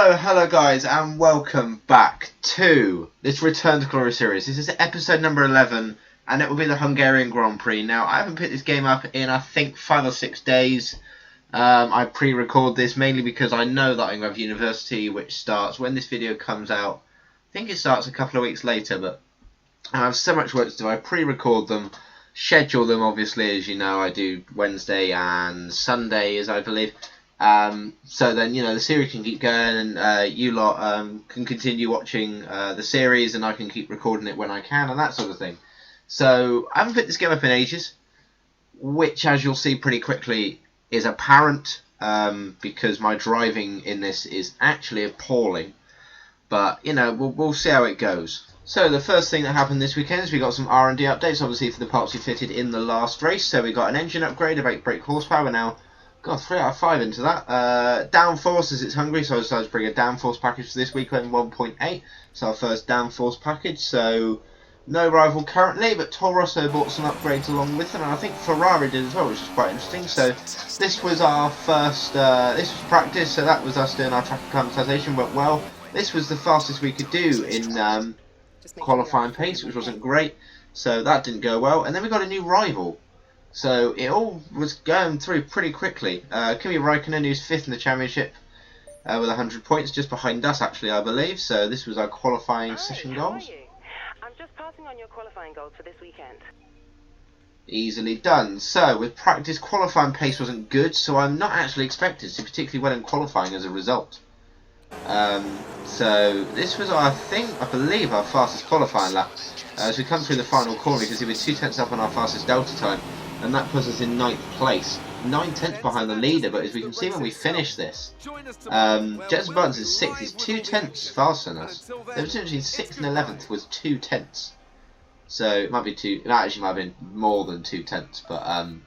Hello guys, and welcome back to this Return to Glory series. This is episode number 11, and it will be the Hungarian Grand Prix. Now, I haven't picked this game up in, I think, 5 or 6 days. I pre-record this mainly because I know that I'm going to have university, which starts when this video comes out. I think it starts a couple of weeks later, but I have so much work to do. I pre-record them, schedule them, obviously, as you know, I do Wednesday and Sundays, I believe. So then, the series can keep going, and you lot can continue watching the series, and I can keep recording it when I can, and that sort of thing. So I haven't picked this game up in ages, which, as you'll see pretty quickly, is apparent, because my driving in this is actually appalling. But, we'll see how it goes. So the first thing that happened this weekend is we got some R&D updates, obviously, for the parts we fitted in the last race. So we got an engine upgrade, a brake horsepower. Now, got 3 out of 5 into that. Downforce, as it's Hungary, so I decided to bring a downforce package for this weekend, 1.8. So our first downforce package. So no rival currently, but Toro Rosso bought some upgrades along with them, and I think Ferrari did as well, which is quite interesting. So this was our first, this was practice, so that was us doing our track acclimatization, went well. This was the fastest we could do in qualifying pace, which wasn't great, so that didn't go well. And then we got a new rival. So it all was going through pretty quickly. Kimi Raikkonen, who's 5th in the championship with 100 points, just behind us actually, I believe. So this was our qualifying session goals. I'm just passing on your qualifying goals for this weekend. Easily done. So with practice, qualifying pace wasn't good, so I'm not actually expected to do particularly well in qualifying as a result. So this was, I believe, our fastest qualifying lap. As we come through the final corner, you can see we're 2 tenths up on our fastest delta time. And that puts us in 9th place. 9 tenths behind the leader, but as we can see when we finish this, Jenson Button's is 6th, he's 2 tenths faster than us. The difference between 6th and 11th was 2 tenths. So it might be it actually might have been more than 2 tenths, but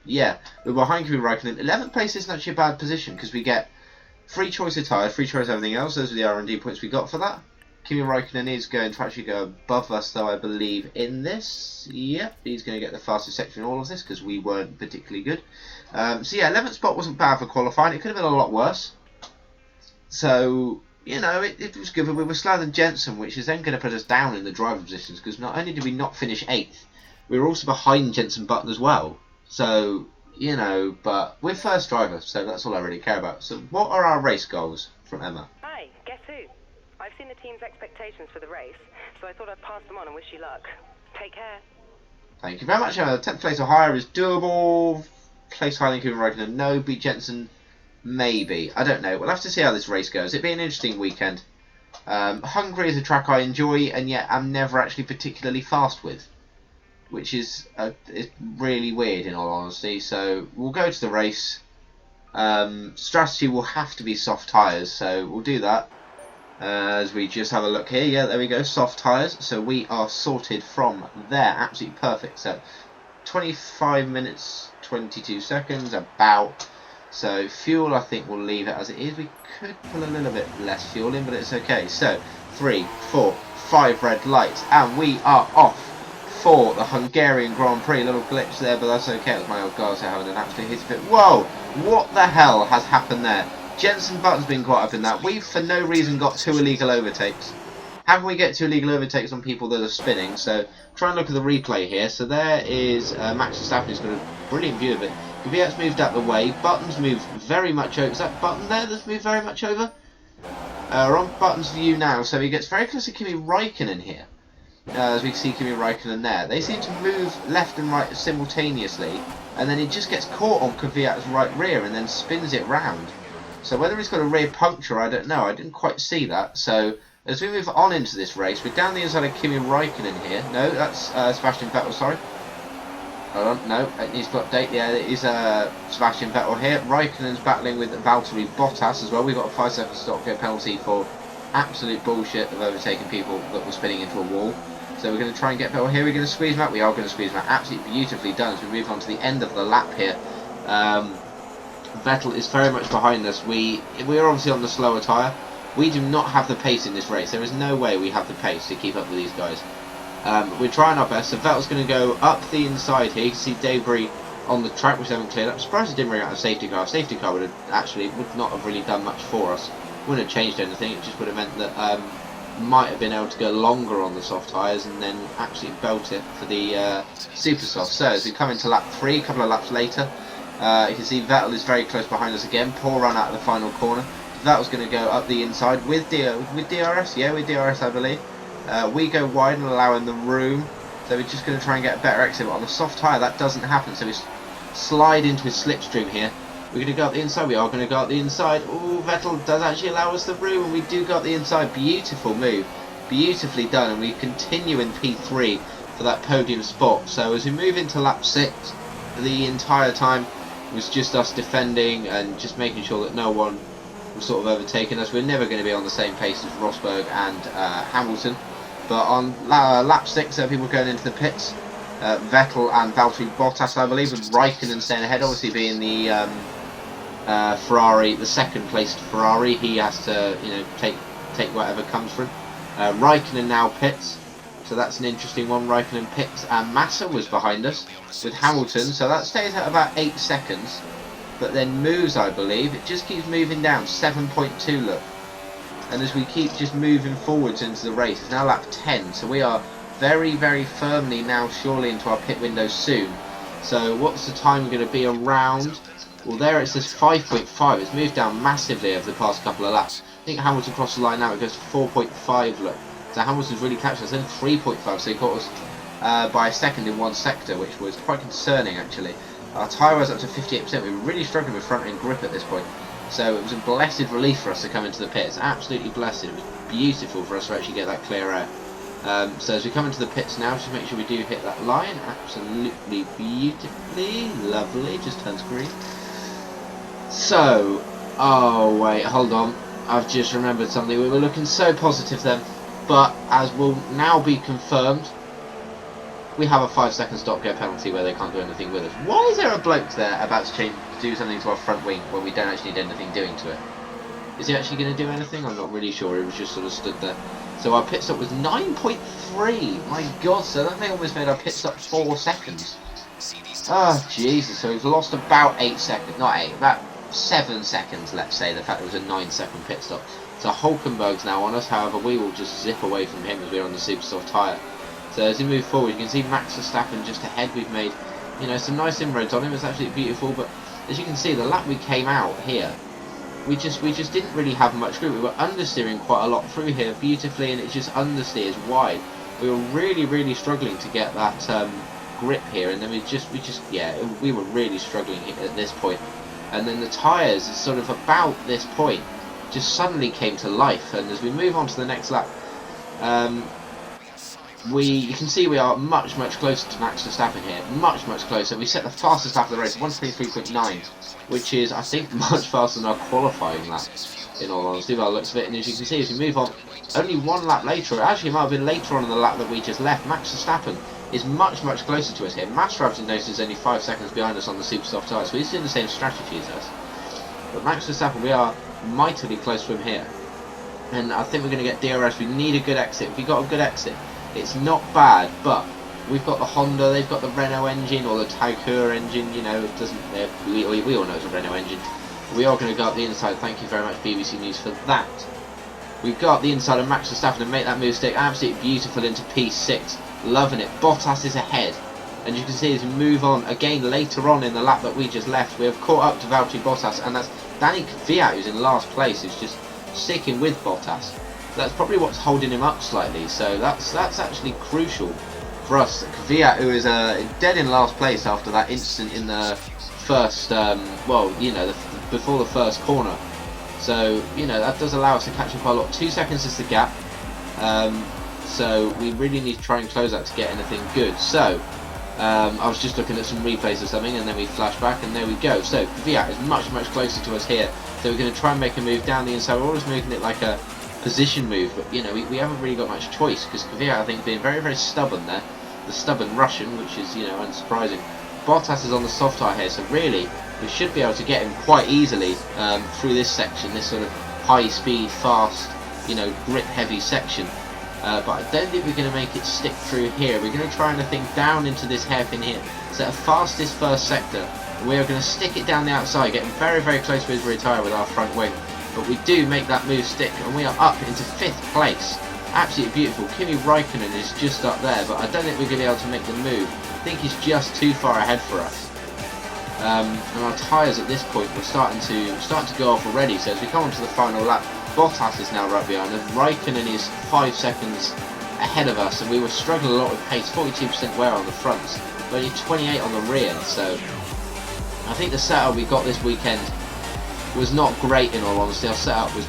yeah, we're behind Kimi Raikkonen. 11th place isn't actually a bad position, because we get free choice of tyre, free choice of everything else. Those are the R&D points we got for that. Kimi Raikkonen is going to actually go above us, though, I believe, in this. Yep, he's going to get the fastest section in all of this, because we weren't particularly good. So yeah, 11th spot wasn't bad for qualifying. It could have been a lot worse. So, it was good, but we were slower than Jenson, which is then going to put us down in the driver positions, because not only did we not finish 8th, we were also behind Jenson Button as well. So, but we're first driver, so that's all I really care about. So what are our race goals from Emma? Hi, guess who? I've seen the team's expectations for the race, so I thought I'd pass them on and wish you luck. Take care. Thank you very much. 10th place or higher is doable. Place higher than Kimi Raikkonen, no. Beat Jenson, maybe. I don't know. We'll have to see how this race goes. It'll be an interesting weekend. Hungary is a track I enjoy, and yet I'm never actually particularly fast with, which is really weird in all honesty. So we'll go to the race. Strategy will have to be soft tyres, so we'll do that. As we just have a look here, yeah, there we go, soft tyres. So we are sorted from there, absolutely perfect. So 25 minutes, 22 seconds, about. So fuel, I think we'll leave it as it is. We could put a little bit less fuel in, but it's okay. So 3, 4, 5 red lights, and we are off for the Hungarian Grand Prix. A little glitch there, but that's okay. It was my old guys having an absolute hit of it. Whoa, what the hell has happened there? Jenson Button's been caught up in that. We've, for no reason, got 2 illegal overtakes. How can we get 2 illegal overtakes on people that are spinning? So, try and look at the replay here. So there is Max Verstappen, who's got a brilliant view of it. Kvyat's moved out the way. Button's moved very much over. Is that Button there that's moved very much over? We're on Button's view now, so he gets very close to Kimi Raikkonen here. As we can see Kimi Raikkonen there. They seem to move left and right simultaneously, and then it just gets caught on Kvyat's right rear and then spins it round. So whether he's got a rear puncture, I don't know. I didn't quite see that. So as we move on into this race, we're down the inside of Kimi Raikkonen here. No, that's Sebastian Vettel, sorry. Hold on, no, it needs to update. Yeah, it is Sebastian Vettel here. Raikkonen's battling with Valtteri Bottas as well. We've got a 5-second stop go penalty for absolute bullshit of overtaking people that were spinning into a wall. So we're going to try and get Vettel here. We're going to squeeze him out. We are going to squeeze him out. Absolutely beautifully done. As we move on to the end of the lap here. Vettel is very much behind us. We're obviously on the slower tyre. We do not have the pace in this race. There is no way we have the pace to keep up with these guys. We're trying our best. So Vettel's going to go up the inside here. You can see debris on the track which they haven't cleared up. I'm surprised it didn't bring out a safety car. A safety car would not have really done much for us. Wouldn't have changed anything, it just would have meant that might have been able to go longer on the soft tyres and then actually belt it for the super soft. So as we come into lap 3, a couple of laps later, you can see Vettel is very close behind us again. Poor run out of the final corner. Vettel's going to go up the inside with DRS, yeah, with DRS I believe. We go wide and allow him the room, so we're just going to try and get a better exit, but on the soft tyre that doesn't happen, so we slide into his slipstream here. We're going to go up the inside, we are going to go up the inside. Oh, Vettel does actually allow us the room, and we do go up the inside. Beautiful move, beautifully done, and we continue in P3 for that podium spot. So as we move into lap 6, the entire time was just us defending and just making sure that no one was sort of overtaking us. We're never going to be on the same pace as Rosberg and Hamilton, but on lap 6 people going into the pits. Vettel and Valtteri Bottas, I believe, with Raikkonen staying ahead, obviously being the Ferrari, the second placed Ferrari. He has to, you know, take whatever comes for him. Raikkonen now pits, so that's an interesting one. Raikkonen pits, and Massa was behind us with Hamilton, so that stays at about 8 seconds, but then moves, I believe. It just keeps moving down, 7.2 look, and as we keep just moving forwards into the race, it's now lap 10, so we are very, very firmly now surely into our pit window soon. So what's the time going to be around? Well, there it says 5.5. It's moved down massively over the past couple of laps. I think Hamilton crossed the line now, it goes to 4.5 look. So Hamilton's really catching us in 3.5, so he caught us by a second in one sector, which was quite concerning actually. Our tyre was up to 58%. We were really struggling with front end grip at this point. So it was a blessed relief for us to come into the pits. Absolutely blessed. It was beautiful for us to actually get that clear air. So as we come into the pits now, just make sure we do hit that line. Absolutely beautifully lovely. Just turns green. So, oh wait, hold on. I've just remembered something. We were looking so positive then, but as will now be confirmed, we have a 5-second stop-go penalty where they can't do anything with us. Why is there a bloke there about to do something to our front wing when we don't actually need anything doing to it? Is he actually going to do anything? I'm not really sure. He was just sort of stood there. So our pit stop was 9.3. My God, so that thing almost made our pit stop 4 seconds. Oh, Jesus. So we've lost about 8 seconds. Not 8, about 7 seconds, let's say. The fact it was a 9-second pit stop. So Hulkenberg's now on us. However, we will just zip away from him as we're on the super soft tyre. So as we move forward, you can see Max Verstappen just ahead. We've made, you know, some nice inroads on him. It's absolutely beautiful. But as you can see, the lap we came out here, we just didn't really have much grip. We were understeering quite a lot through here beautifully, and it just understeers wide. We were really struggling to get that grip here, and then we were really struggling at this point. And then the tyres, sort of about this point, just suddenly came to life. And as we move on to the next lap, you can see we are much closer to Max Verstappen here, much closer. We set the fastest lap of the race, 1:23.9, which is, I think, much faster than our qualifying lap, in all honesty, by the looks of it. And as you can see, as we move on, only 1 lap later, actually it might have been later on in the lap that we just left, Max Verstappen is much closer to us here. Master, I've noticed, is only 5 seconds behind us on the super soft tyre, so he's doing the same strategy as us. But Max Verstappen, we are mightily close to him here. And I think we're going to get DRS. We need a good exit. If we got a good exit, it's not bad, but we've got the Honda, they've got the Renault engine, or the Taikura engine, you know, it doesn't, we all know it's a Renault engine. We are going to go up the inside. Thank you very much, BBC News, for that. We've got the inside of Max Verstappen and make that move stick. Absolutely beautiful into P6. Loving it. Bottas is ahead. And you can see as we move on, again later on in the lap that we just left, we have caught up to Valtteri Bottas, and that's Danny Kvyat, who's in last place, who's just sticking with Bottas. That's probably what's holding him up slightly, so that's actually crucial for us. Kvyat, who is dead in last place after that incident in the first, well, you know, before the first corner. So, you know, that does allow us to catch up quite a lot. 2 seconds is the gap, so we really need to try and close that to get anything good. So, I was just looking at some replays or something, and then we flash back, and there we go. So, Kvyat is much closer to us here, so we're going to try and make a move down the inside. We're always making it like a position move, but you know, we haven't really got much choice, because Kvyat, I think, being very stubborn there, the stubborn Russian, which is, you know, unsurprising. Bottas is on the soft tyre here, so really we should be able to get him quite easily through this section, this sort of high speed, fast, you know, grip heavy section, but I don't think we're going to make it stick through here. We're going to try anything down into this hairpin here, so the fastest first sector, we are going to stick it down the outside, getting very close to his rear tyre with our front wing. but we do make that move stick, and we are up into 5th place. Absolutely beautiful. Kimi Raikkonen is just up there, but I don't think we're going to be able to make the move. I think he's just too far ahead for us. And our tyres at this point were starting to go off already. So as we come onto the final lap, Bottas is now right behind us. Raikkonen is 5 seconds ahead of us, and we were struggling a lot with pace. 42% wear on the fronts, but only 28 on the rear. So I think the setup we got this weekend was not great, in all honesty. Our setup was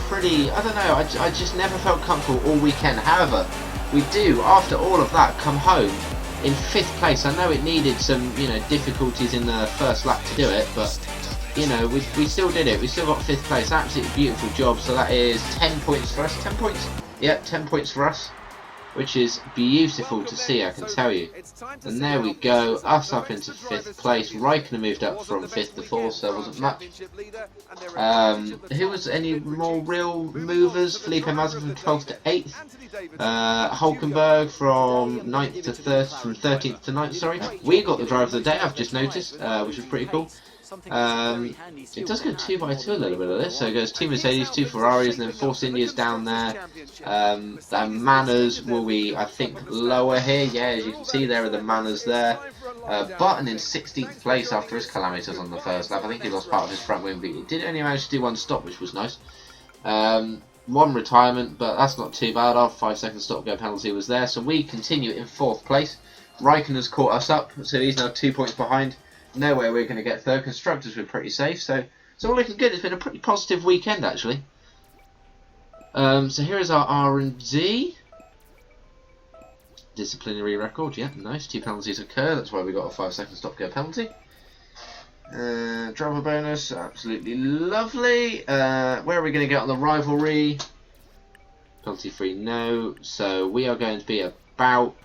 pretty, I don't know, I just never felt comfortable all weekend. However, we do, after all of that, come home in 5th place. I know it needed some, difficulties in the first lap to do it, but, we still did it. We still got 5th place. Absolutely beautiful job. So that is 10 points for us. 10 points? Yeah, 10 points for us, which is beautiful to see, I can tell you. And there we go, us up into 5th place. Raikkonen moved up from 5th to 4th, so there wasn't much. Who was any more real movers? Felipe Massa from 12th to 8th. Hulkenberg from 9th to 3rd, from 13th to 9th, sorry. We got the driver of the day, I've just noticed, which was pretty cool. It does go 2 by 2 a little bit of this, so it goes 2 Mercedes, 2 Ferraris, and then Force India's down there. The Manners will be, I think, lower here. Yeah, as you can see, there are the Manners there. Button in 16th place after his calamities on the first lap. I think he lost part of his front wing, but he did only manage to do 1 stop, which was nice. 1 retirement, but that's not too bad. Our 5-second stop go penalty was there, so we continue in 4th place. Raikkonen's caught us up, so he's now 2 points behind. No way we're going to get 3rd. Constructors were pretty safe, so it's all looking good. It's been a pretty positive weekend, actually. So here is our R&D. Disciplinary record, yeah, nice. 2 penalties occur, that's why we got a 5-second stop-go penalty. Driver bonus, absolutely lovely. Where are we going to get on the rivalry? Penalty free, no. So we are going to be about...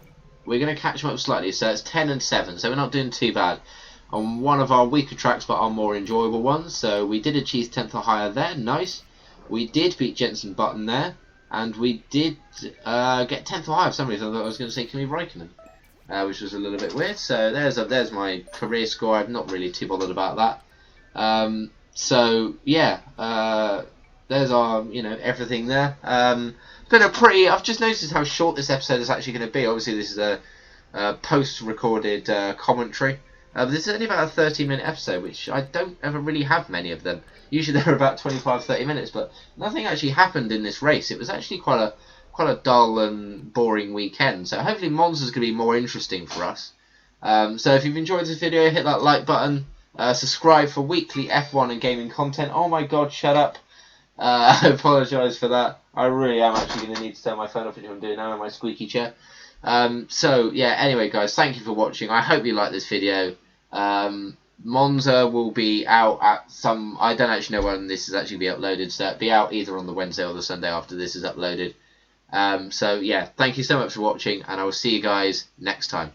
We're going to catch them up slightly, so it's 10 and 7, so we're not doing too bad on one of our weaker tracks, but our more enjoyable ones. So we did achieve 10th or higher there, nice. We did beat Jensen Button there, and we did get 10th or higher for some reason. I thought I was going to say Kimi Raikkonen, which was a little bit weird. So there's my career score. I'm not really too bothered about that. So yeah, there's our everything there. It's been a pretty. I've just noticed how short this episode is actually going to be. Obviously, this is a post-recorded commentary. This is only about a 30-minute episode, which I don't ever really have many of them. Usually they're about 25-30 minutes, but nothing actually happened in this race. It was actually quite a dull and boring weekend. So hopefully Monza's going to be more interesting for us. So if you've enjoyed this video, hit that like button. Subscribe for weekly F1 and gaming content. Oh my god, shut up. I apologise for that. I really am actually going to need to turn my phone off, which I'm doing now in my squeaky chair. So yeah, anyway guys, thank you for watching. I hope you liked this video. Monza will be out at some... I don't actually know when this is actually be uploaded, so it'll be out either on the Wednesday or the Sunday after this is uploaded. So yeah, thank you so much for watching, and I will see you guys next time.